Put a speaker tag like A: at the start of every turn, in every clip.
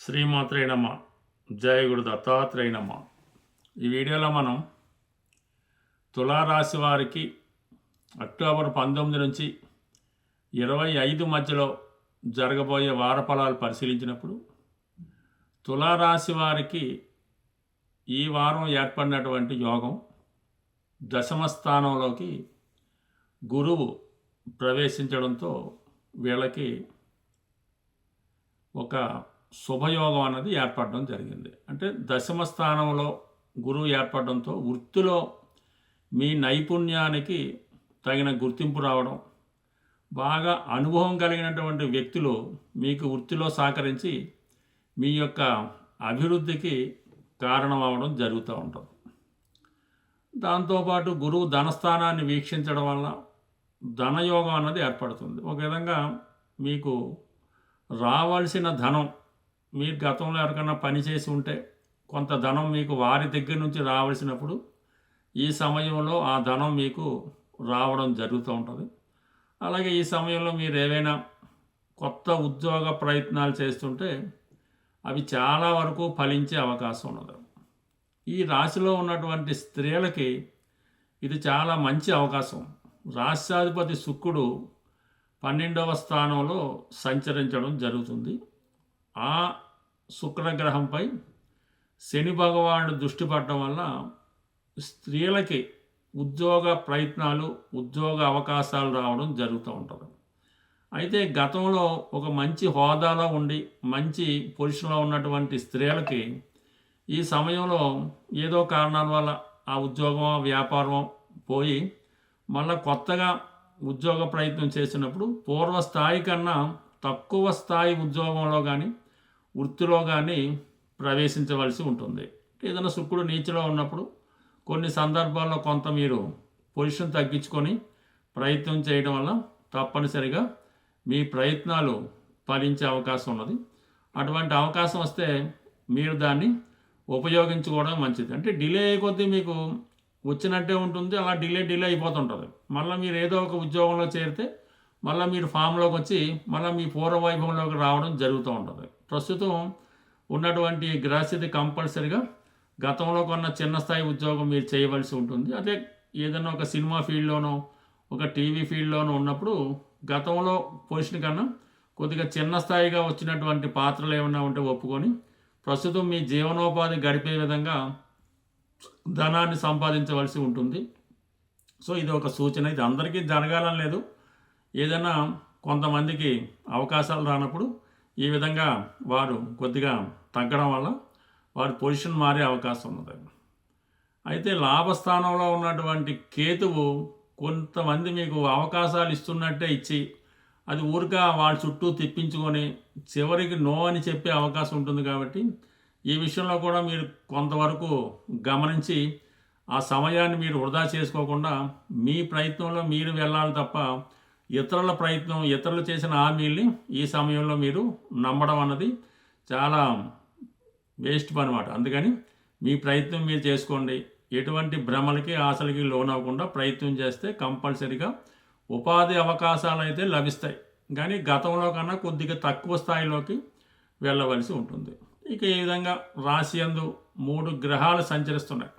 A: శ్రీమాత్రే నమ. జయ గురు దత్తాత్రేయ నమ. ఈ వీడియోలో మనం తులారాశి వారికి అక్టోబర్ 19 నుంచి 25 మధ్యలో జరగబోయే వార ఫలాలు పరిశీలించినప్పుడు తులారాశి వారికి ఈ వారం ఏర్పడినటువంటి యోగం దశమ స్థానంలోకి గురువు ప్రవేశించడంతో వీళ్ళకి ఒక శుభయోగం అన్నది ఏర్పడడం జరిగింది. అంటే దశమ స్థానంలో గురువు ఏర్పడడంతో వృత్తిలో మీ నైపుణ్యానికి తగిన గుర్తింపు రావడం, బాగా అనుభవం కలిగినటువంటి వ్యక్తులు మీకు వృత్తిలో సహకరించి మీ యొక్క అభివృద్ధికి కారణం అవ్వడం జరుగుతూ ఉంటుంది. దాంతోపాటు గురువు ధనస్థానాన్ని వీక్షించడం వల్ల ధనయోగం అన్నది ఏర్పడుతుంది. ఒక విధంగా మీకు రావాల్సిన ధనం, మీరు గతంలో ఎవరికైనా పని చేసి ఉంటే కొంత ధనం మీకు వారి దగ్గర నుంచి రావాల్సినప్పుడు ఈ సమయంలో ఆ ధనం మీకు రావడం జరుగుతూ ఉంటుంది. అలాగే ఈ సమయంలో మీరు ఏవైనా కొత్త ఉద్యోగ ప్రయత్నాలు చేస్తుంటే అవి చాలా వరకు ఫలించే అవకాశం ఉన్నది. ఈ రాశిలో ఉన్నటువంటి స్త్రీలకి ఇది చాలా మంచి అవకాశం. రాశ్యాధిపతి శుక్రుడు 12వ స్థానంలో సంచరించడం జరుగుతుంది. ఆ శుక్రగ్రహంపై శని భగవానుడు దృష్టి పడడం వల్ల స్త్రీలకి ఉద్యోగ ప్రయత్నాలు, ఉద్యోగ అవకాశాలు రావడం జరుగుతూ ఉంటుంది. అయితే గతంలో ఒక మంచి హోదాలో ఉండి మంచి పొజిషన్లో ఉన్నటువంటి స్త్రీలకి ఈ సమయంలో ఏదో కారణాల వల్ల ఆ ఉద్యోగం, వ్యాపారం పోయి మళ్ళీ కొత్తగా ఉద్యోగ ప్రయత్నం చేసినప్పుడు పూర్వ స్థాయి కన్నా తక్కువ స్థాయి ఉద్యోగంలో కానీ వృత్తిలో కానీ ప్రవేశించవలసి ఉంటుంది. ఏదైనా శుక్రుడు నీచలో ఉన్నప్పుడు కొన్ని సందర్భాల్లో కొంత మీరు పొజిషన్ తగ్గించుకొని ప్రయత్నం చేయడం వల్ల తప్పనిసరిగా మీ ప్రయత్నాలు ఫలించే అవకాశం ఉన్నది. అటువంటి అవకాశం వస్తే మీరు దాన్ని ఉపయోగించుకోవడం మంచిది. అంటే డిలే అయ్యే కొద్దీ మీకు వచ్చినట్టే ఉంటుంది, అలా డిలే అయిపోతుంటుంది. మళ్ళీ మీరు ఏదో ఒక ఉద్యోగంలో చేరితే మళ్ళీ మీరు ఫామ్లోకి వచ్చి మళ్ళీ మీ పూర్వ వైభవంలోకి రావడం జరుగుతూ ఉంటుంది. ప్రస్తుతం ఉన్నటువంటి గ్రహస్థితి కంపల్సరిగా గతంలో కొన్న చిన్న స్థాయి ఉద్యోగం మీరు చేయవలసి ఉంటుంది. అదే ఏదైనా ఒక సినిమా ఫీల్డ్లోనో ఒక టీవీ ఫీల్డ్లోనో ఉన్నప్పుడు గతంలో పొజిషన్ కన్నా కొద్దిగా చిన్న స్థాయిగా వచ్చినటువంటి పాత్రలు ఏమైనా ఉంటే ఒప్పుకొని ప్రస్తుతం మీ జీవనోపాధి గడిపే విధంగా ధనాన్ని సంపాదించవలసి ఉంటుంది. సో ఇది ఒక సూచన. ఇది అందరికీ జరగాలని లేదు. ఏదైనా కొంతమందికి అవకాశాలు రానప్పుడు ఈ విధంగా వారు కొద్దిగా తగ్గడం వల్ల వారి పొజిషన్ మారే అవకాశం ఉన్నది. అయితే లాభస్థానంలో ఉన్నటువంటి కేతువు కొంతమంది మీకు అవకాశాలు ఇస్తున్నట్టే ఇచ్చి అది ఊరిక వాళ్ళ చుట్టూ తిప్పించుకొని చివరికి నో అని చెప్పే అవకాశం ఉంటుంది. కాబట్టి ఈ విషయంలో కూడా మీరు కొంతవరకు గమనించి ఆ సమయాన్ని మీరు వృధా చేసుకోకుండా మీ ప్రయత్నంలో మీరు వెళ్ళాలి తప్ప ఇతరుల ప్రయత్నం, ఇతరులు చేసిన హామీల్ని ఈ సమయంలో మీరు నమ్మడం అన్నది చాలా వేస్ట్ పని అన్నమాట. అందుకని మీ ప్రయత్నం మీరు చేసుకోండి. ఎటువంటి భ్రమలకి, ఆశలకి లోనవ్వకుండా ప్రయత్నం చేస్తే కంపల్సరీగా ఉపాధి అవకాశాలు అయితే లభిస్తాయి. కానీ గతంలో కన్నా కొద్దిగా తక్కువ స్థాయిలోకి వెళ్ళవలసి ఉంటుంది. ఇక ఈ విధంగా రాశి యందు 3 గ్రహాలు సంచరిస్తున్నాయి.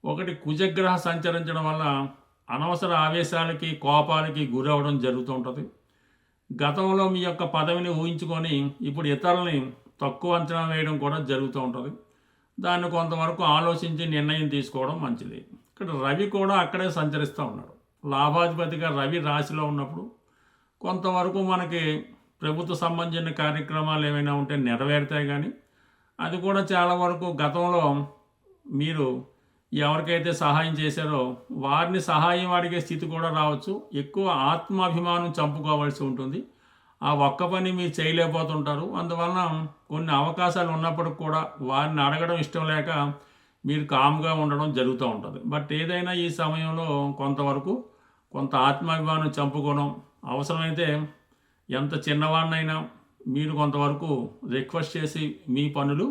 A: ఒకటి కుజగ్రహ సంచరించడం వల్ల అనవసర ఆవేశాలకి, కోపాలకి గురవడం జరుగుతూ ఉంటుంది. గతంలో మీ యొక్క పదవిని ఊహించుకొని ఇప్పుడు ఇతరులని తక్కువ అంచనా వేయడం కూడా జరుగుతూ ఉంటుంది. దాన్ని కొంతవరకు ఆలోచించి నిర్ణయం తీసుకోవడం మంచిది. ఇక్కడ రవి కూడా అక్కడే సంచరిస్తూ ఉన్నాడు. లాభాధిపతిగా రవి రాశిలో ఉన్నప్పుడు కొంతవరకు మనకి ప్రభుత్వ సంబంధించిన కార్యక్రమాలు ఏమైనా ఉంటే నెరవేరుతాయి. కానీ అది కూడా చాలా వరకు గతంలో మీరు ఎవరికైతే సహాయం చేశారో వారిని సహాయం అడిగే స్థితి కూడా రావచ్చు. ఎక్కువ ఆత్మాభిమానం చంపుకోవాల్సి ఉంటుంది. ఆ ఒక్క పని మీరు చేయలేకపోతుంటారు. అందువలన కొన్ని అవకాశాలు ఉన్నప్పటికి కూడా వారిని అడగడం ఇష్టం లేక మీరు కామ్గా ఉండడం జరుగుతూ ఉంటుంది. బట్ ఏదైనా ఈ సమయంలో కొంత ఆత్మాభిమానం చంపుకోవడం అవసరమైతే ఎంత చిన్నవాడినైనా మీరు కొంతవరకు రిక్వెస్ట్ చేసి మీ పనులు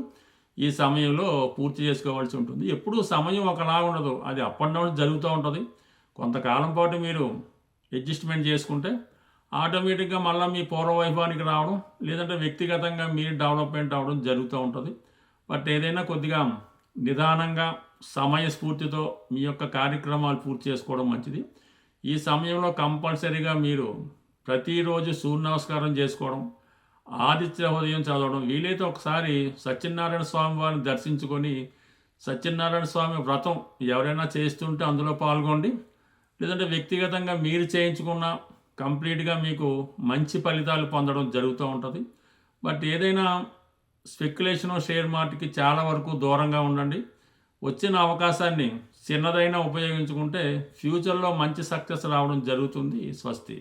A: ఈ సమయంలో పూర్తి చేసుకోవాల్సి ఉంటుంది. ఎప్పుడూ సమయం ఒకలా ఉండదు, అది అప్ అండ్ డౌన్ జరుగుతూ ఉంటుంది. కొంతకాలం పాటు మీరు అడ్జస్ట్మెంట్ చేసుకుంటే ఆటోమేటిక్గా మళ్ళీ మీ పూర్వ వైభవానికి రావడం, లేదంటే వ్యక్తిగతంగా మీరు డెవలప్మెంట్ అవ్వడం జరుగుతూ ఉంటుంది. బట్ ఏదైనా కొద్దిగా నిదానంగా సమయస్ఫూర్తితో మీ యొక్క కార్యక్రమాలు పూర్తి చేసుకోవడం మంచిది. ఈ సమయంలో కంపల్సరీగా మీరు ప్రతిరోజు సూర్య నమస్కారం చేసుకోవడం, ఆదిత్య హృదయం చదవడం, వీలైతే ఒకసారి సత్యనారాయణ స్వామి వారిని దర్శించుకొని సత్యనారాయణ స్వామి వ్రతం ఎవరైనా చేస్తుంటే అందులో పాల్గొండి. లేదంటే వ్యక్తిగతంగా మీరు చేయించుకున్న కంప్లీట్గా మీకు మంచి ఫలితాలు పొందడం జరుగుతూ ఉంటుంది. బట్ ఏదైనా స్పెక్యులేషను, షేర్ మార్కెట్కి చాలా వరకు దూరంగా ఉండండి. వచ్చిన అవకాశాన్ని చిన్నదైనా ఉపయోగించుకుంటే ఫ్యూచర్లో మంచి సక్సెస్ రావడం జరుగుతుంది. స్వస్తి.